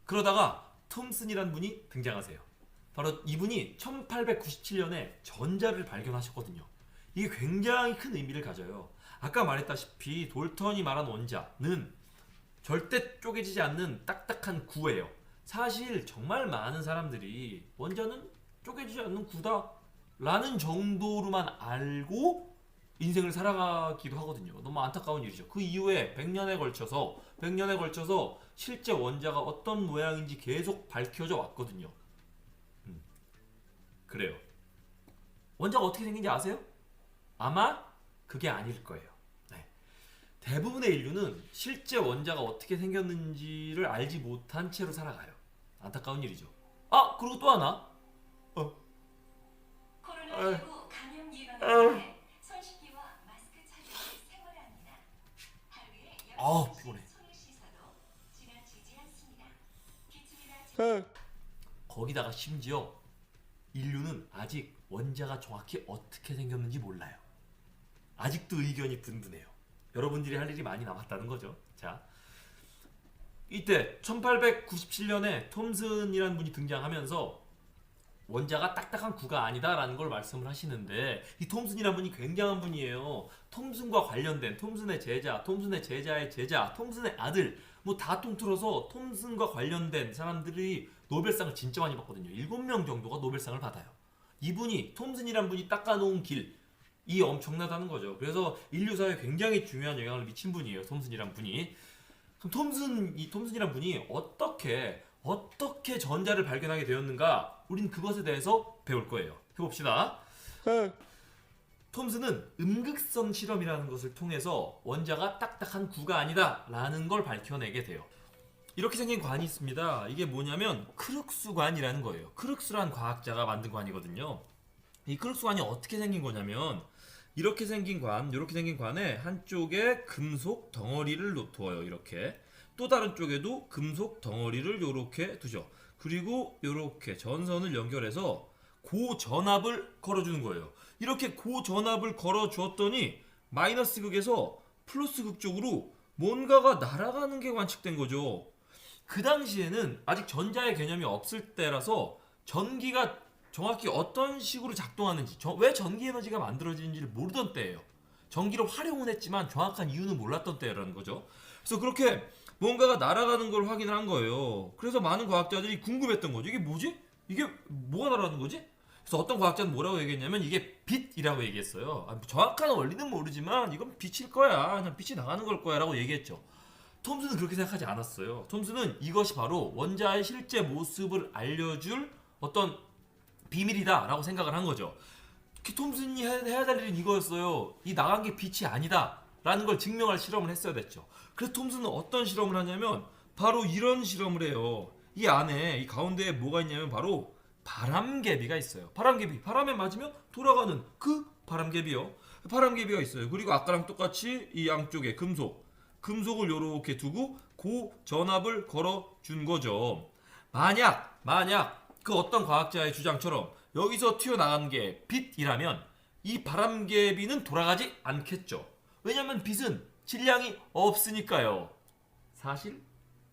그러다가 톰슨이란 분이 등장하세요. 바로 이분이 1897년에 전자를 발견하셨거든요. 이게 굉장히 큰 의미를 가져요. 아까 말했다시피 돌턴이 말한 원자는 절대 쪼개지지 않는 딱딱한 구예요. 사실 정말 많은 사람들이 원자는 쪼개지지 않는 구다 라는 정도로만 알고 인생을 살아가기도 하거든요. 너무 안타까운 일이죠. 그 이후에 100년에 걸쳐서 실제 원자가 어떤 모양인지 계속 밝혀져 왔거든요. 그래요. 원자가 어떻게 생긴지 아세요? 아마 그게 아닐 거예요. 네. 대부분의 인류는 실제 원자가 어떻게 생겼는지를 알지 못한 채로 살아가요. 안타까운 일이죠. 아, 그리고 또 하나. 코로나19 감염 예방을 위해 손 씻기와 마스크 착용을 생활합니다. 하루에 피곤해. 손을 씻어도 지나치지 않습니다. 기침이나 거기다가 심지어 인류는 아직 원자가 정확히 어떻게 생겼는지 몰라요. 아직도 의견이 분분해요. 여러분들이 할 일이 많이 남았다는 거죠. 자, 이때 1897년에 톰슨이라는 분이 등장하면서 원자가 딱딱한 구가 아니다라는 걸 말씀을 하시는데, 이 톰슨이라는 분이 굉장한 분이에요. 톰슨과 관련된 톰슨의 제자, 톰슨의 제자의 제자, 톰슨의 아들, 뭐 다 통틀어서 톰슨과 관련된 사람들이 노벨상을 진짜 많이 받거든요. 7명 정도가 노벨상을 받아요. 이분이, 톰슨이라는 분이 닦아놓은 길이 엄청나다는 거죠. 그래서 인류사에 굉장히 중요한 영향을 미친 분이에요. 톰슨이라는 분이. 그럼 톰슨이라는 분이 어떻게 전자를 발견하게 되었는가? 우린 그것에 대해서 배울 거예요. 해봅시다. 톰슨은 음극성 실험이라는 것을 통해서 원자가 딱딱한 구가 아니다 라는 걸 밝혀내게 돼요. 이렇게 생긴 관이 있습니다. 이게 뭐냐면 크룩스관이라는 거예요. 크룩스란 과학자가 만든 관이거든요. 이 크룩스관이 어떻게 생긴 거냐면 이렇게 생긴 관에 한쪽에 금속 덩어리를 두어요. 이렇게. 또 다른 쪽에도 금속 덩어리를 이렇게 두죠. 그리고 이렇게 전선을 연결해서 고전압을 걸어주는 거예요. 이렇게 고전압을 걸어주었더니 마이너스 극에서 플러스 극 쪽으로 뭔가가 날아가는 게 관측된 거죠. 그 당시에는 아직 전자의 개념이 없을 때라서 전기가 정확히 어떤 식으로 작동하는지, 왜 전기 에너지가 만들어지는지를 모르던 때예요. 전기를 활용은 했지만 정확한 이유는 몰랐던 때라는 거죠. 그래서 그렇게 뭔가가 날아가는 걸 확인을 한 거예요. 그래서 많은 과학자들이 궁금했던 거죠. 이게 뭐지? 이게 뭐가 날아가는 거지? 그래서 어떤 과학자는 뭐라고 얘기했냐면 이게 빛이라고 얘기했어요. 정확한 원리는 모르지만 이건 빛일 거야. 그냥 빛이 나가는 걸 거야 라고 얘기했죠. 톰슨은 그렇게 생각하지 않았어요. 톰슨은 이것이 바로 원자의 실제 모습을 알려줄 어떤 비밀이다 라고 생각을 한 거죠. 톰슨이 해야 될 일은 이거였어요. 이 나간 게 빛이 아니다 라는 걸 증명할 실험을 했어야 됐죠. 그래서 톰슨은 어떤 실험을 하냐면 바로 이런 실험을 해요. 이 안에, 이 가운데에 뭐가 있냐면 바로 바람개비가 있어요. 바람에 맞으면 돌아가는 그 바람개비요. 바람개비가 있어요. 그리고 아까랑 똑같이 이 양쪽에 금속을 요렇게 두고 고전압을 걸어준 거죠. 만약 그 어떤 과학자의 주장처럼 여기서 튀어나간 게 빛이라면 이 바람개비는 돌아가지 않겠죠. 왜냐면 빛은 질량이 없으니까요. 사실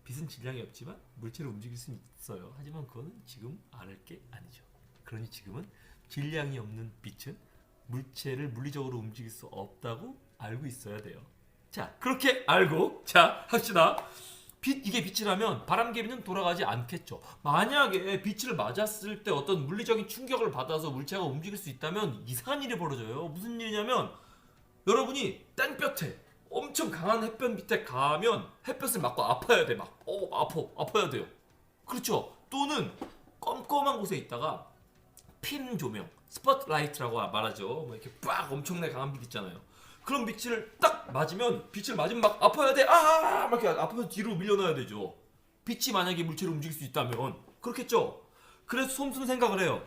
빛은 질량이 없지만 물체를 움직일 수 있어요. 하지만 그거는 지금 알을 게 아니죠. 그러니 지금은 질량이 없는 빛은 물체를 물리적으로 움직일 수 없다고 알고 있어야 돼요. 자, 그렇게 알고 자 합시다. 이게 빛이라면 바람개비는 돌아가지 않겠죠. 만약에 빛을 맞았을 때 어떤 물리적인 충격을 받아서 물체가 움직일 수 있다면 이상한 일이 벌어져요. 무슨 일이냐면 여러분이 땡볕에 엄청 강한 햇볕 밑에 가면 햇볕을 맞고 아파야 돼. 아파야 돼요. 그렇죠. 또는 껌껌한 곳에 있다가 핀 조명, 스포트라이트라고 말하죠. 뭐 이렇게 빡 엄청나게 강한 빛 있잖아요. 그런 빛을 딱 맞으면 막 아파야 돼. 막 이렇게 아프면 뒤로 밀려나야 되죠. 빛이 만약에 물체를 움직일 수 있다면 그렇겠죠. 그래서 톰슨은 생각을 해요.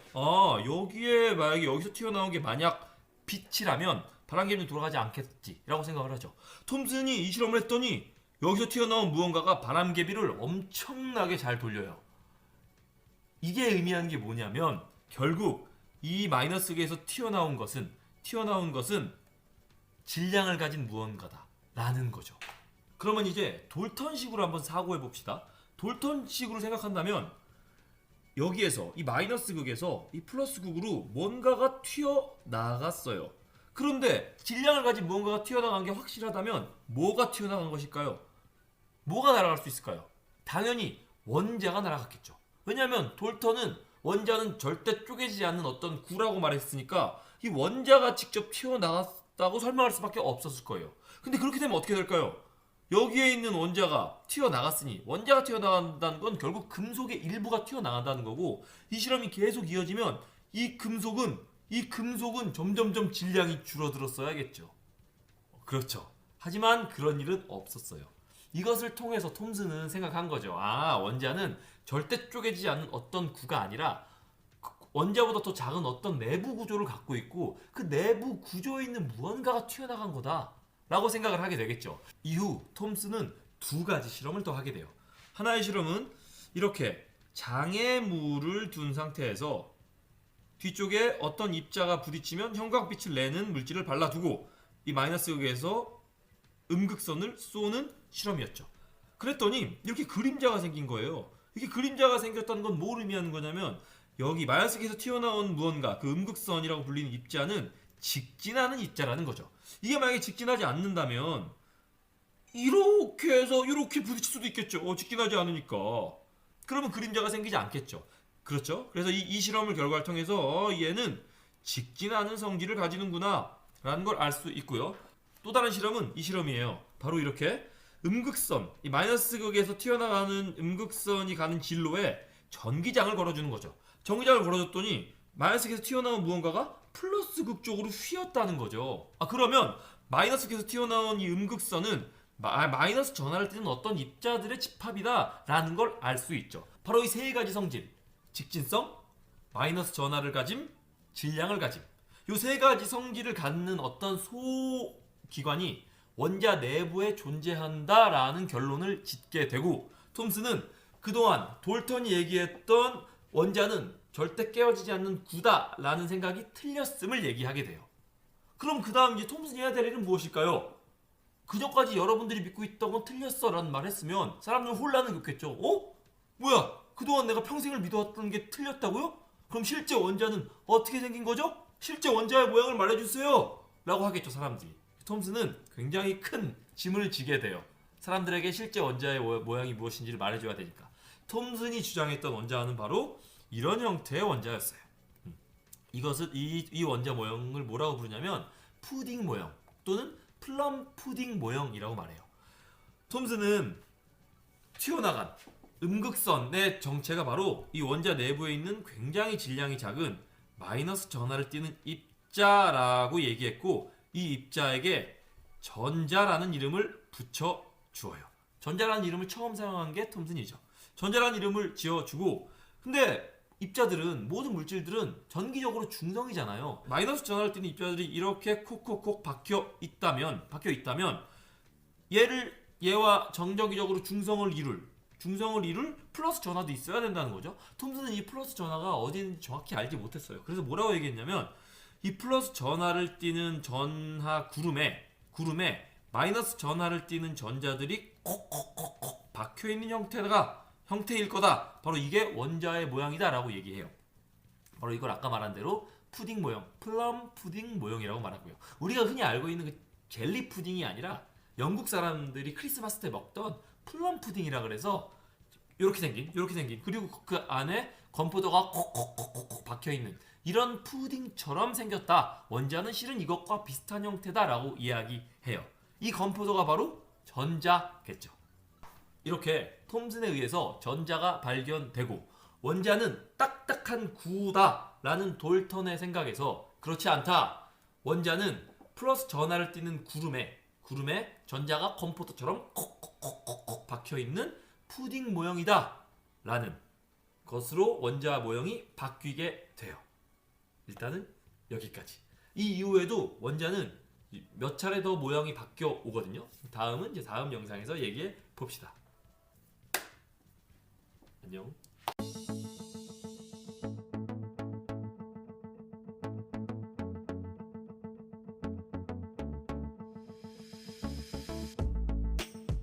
여기에 만약에 여기서 튀어나온 게 만약 빛이라면 바람개비는 돌아가지 않겠지라고 생각을 하죠. 톰슨이 이 실험을 했더니 여기서 튀어나온 무언가가 바람개비를 엄청나게 잘 돌려요. 이게 의미하는 게 뭐냐면 결국 이 마이너스계에서 튀어나온 것은 질량을 가진 무언가다 라는 거죠. 그러면 이제 돌턴식으로 한번 사고해 봅시다. 돌턴식으로 생각한다면 여기에서 이 마이너스 극에서 이 플러스 극으로 뭔가가 튀어나갔어요. 그런데 질량을 가진 무언가가 튀어나간 게 확실하다면 뭐가 튀어나간 것일까요? 뭐가 날아갈 수 있을까요? 당연히 원자가 날아갔겠죠. 왜냐하면 돌턴은 원자는 절대 쪼개지지 않는 어떤 구라고 말했으니까 이 원자가 직접 튀어나갔다고 설명할 수밖에 없었을 거예요. 근데 그렇게 되면 어떻게 될까요? 여기에 있는 원자가 튀어나갔으니 원자가 튀어나간다는 건 결국 금속의 일부가 튀어나간다는 거고 이 실험이 계속 이어지면 이 금속은 점점점 질량이 줄어들었어야겠죠. 그렇죠. 하지만 그런 일은 없었어요. 이것을 통해서 톰슨은 생각한 거죠. 아, 원자는 절대 쪼개지지 않는 어떤 구가 아니라 원자보다 더 작은 어떤 내부 구조를 갖고 있고 그 내부 구조에 있는 무언가가 튀어나간 거다 라고 생각을 하게 되겠죠. 이후 톰슨은 두 가지 실험을 더 하게 돼요. 하나의 실험은 이렇게 장애물을 둔 상태에서 뒤쪽에 어떤 입자가 부딪히면 형광빛을 내는 물질을 발라두고 이 마이너스 극에서 음극선을 쏘는 실험이었죠. 그랬더니 이렇게 그림자가 생긴 거예요. 이게 그림자가 생겼다는 건 뭘 의미하는 거냐면 여기 마이너스 극에서 튀어나온 무언가, 그 음극선이라고 불리는 입자는 직진하는 입자라는 거죠. 이게 만약에 직진하지 않는다면 이렇게 해서 이렇게 부딪힐 수도 있겠죠. 직진하지 않으니까. 그러면 그림자가 생기지 않겠죠. 그렇죠? 그래서 이 실험을 결과를 통해서 얘는 직진하는 성질을 가지는구나 라는 걸 알 수 있고요. 또 다른 실험은 이 실험이에요. 바로 이렇게 음극선, 이 마이너스 극에서 튀어나가는 음극선이 가는 진로에 전기장을 걸어주는 거죠. 전기장을 걸어줬더니 마이너스 극에서 튀어나온 무언가가 플러스 극 쪽으로 휘었다는 거죠. 그러면 마이너스 극에서 튀어나온 이 음극선은 마이너스 전하를 띠는 어떤 입자들의 집합이다 라는 걸 알 수 있죠. 바로 이 세 가지 성질, 직진성, 마이너스 전하를 가짐, 질량을 가짐, 이 세 가지 성질을 갖는 어떤 소기관이 원자 내부에 존재한다라는 결론을 짓게 되고 톰슨은 그동안 돌턴이 얘기했던 원자는 절대 깨어지지 않는 구다라는 생각이 틀렸음을 얘기하게 돼요. 그럼 그 다음 이제 톰슨이 해야 될 일은 무엇일까요? 그전까지 여러분들이 믿고 있던 건 틀렸어 라는 말 했으면 사람들은 혼란을 겪겠죠. 뭐야? 그동안 내가 평생을 믿어왔던 게 틀렸다고요? 그럼 실제 원자는 어떻게 생긴 거죠? 실제 원자의 모양을 말해주세요 라고 하겠죠, 사람들이. 톰슨은 굉장히 큰 짐을 지게 돼요. 사람들에게 실제 원자의 모양이 무엇인지를 말해줘야 되니까. 톰슨이 주장했던 원자는 바로 이런 형태의 원자였어요. 이 원자 모형을 뭐라고 부르냐면 푸딩 모형 또는 플럼 푸딩 모형이라고 말해요. 톰슨은 튀어나간 음극선의 정체가 바로 이 원자 내부에 있는 굉장히 질량이 작은 마이너스 전하를 띠는 입자라고 얘기했고 이 입자에게 전자라는 이름을 붙여 주어요. 전자라는 이름을 처음 사용한 게 톰슨이죠. 전자라는 이름을 지어주고 근데 모든 물질들은 전기적으로 중성이잖아요. 마이너스 전하를 띠는 입자들이 이렇게 콕콕콕 박혀 있다면 얘와 정정기적으로 중성을 이룰 플러스 전하도 있어야 된다는 거죠. 톰슨은 이 플러스 전하가 어디 있는지 정확히 알지 못했어요. 그래서 뭐라고 얘기했냐면 이 플러스 전하를 띠는 전하 구름에 마이너스 전하를 띠는 전자들이 콕콕콕콕 박혀 있는 형태일 거다. 바로 이게 원자의 모양이다 라고 얘기해요. 바로 이걸 아까 말한 대로 푸딩 모형, 플럼 푸딩 모형이라고 말하고요. 우리가 흔히 알고 있는 그 젤리 푸딩이 아니라 영국 사람들이 크리스마스 때 먹던 플럼 푸딩이라 그래서 이렇게 생긴 그리고 그 안에 건포도가 콕콕콕콕 박혀있는 이런 푸딩처럼 생겼다. 원자는 실은 이것과 비슷한 형태다라고 이야기해요. 이 건포도가 바로 전자겠죠. 이렇게 톰슨에 의해서 전자가 발견되고 원자는 딱딱한 구다라는 돌턴의 생각에서 그렇지 않다. 원자는 플러스 전하를 띠는 구름에 전자가 건포도처럼 콕콕콕콕 박혀있는 푸딩 모형이다 라는 것으로 원자 모형이 바뀌게 돼요. 일단은 여기까지. 이 이후에도 원자는 몇 차례 더 모형이 바뀌어 오거든요. 다음은 이제 다음 영상에서 얘기해 봅시다. 안녕.